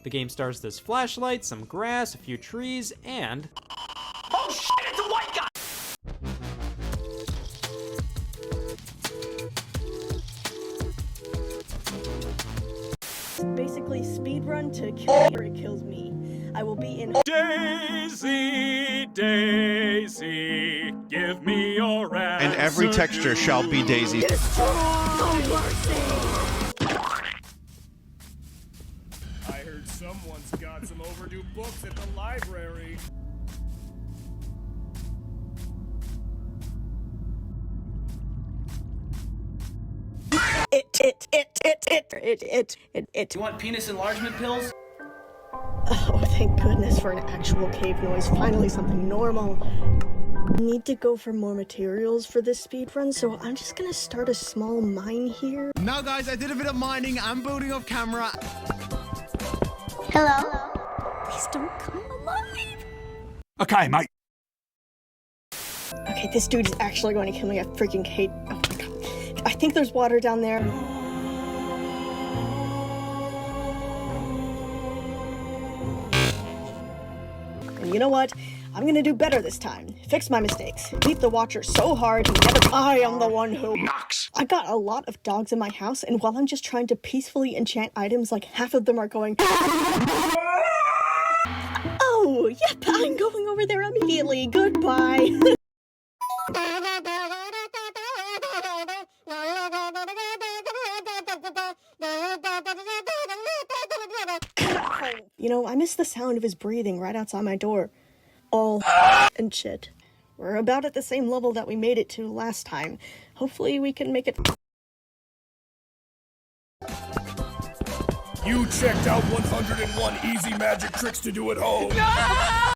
The game stars this flashlight, some grass, a few trees, and... Oh shit, it's a white guy! Basically speedrun to kill me or it kills me. I will be in Daisy, Daisy, give me your answer. And every texture shall be Daisy. I heard someone's got some overdue books at the library. it. You want penis enlargement pills? Oh, thank goodness for an actual cave noise. Finally something normal. I need to go for more materials for this speedrun, so I'm just gonna start a small mine here. Now guys, I did a bit of mining. I'm building off camera. Hello? Please don't come alive. Okay, mate. Okay, this dude is actually going to kill me. I freaking hate... Oh my god. I think there's water down there. And you know what? I'm gonna do better this time. Fix my mistakes. Beat the Watcher so hard, I am the one who... Knox. I got a lot of dogs in my house, and while I'm just trying to peacefully enchant items, like half of them are going... Oh, yep, I'm going over there immediately. Goodbye. You know, I miss the sound of his breathing right outside my door. All and shit. We're about at the same level that we made it to last time. Hopefully we can make it... You checked out 101 easy magic tricks to do at home.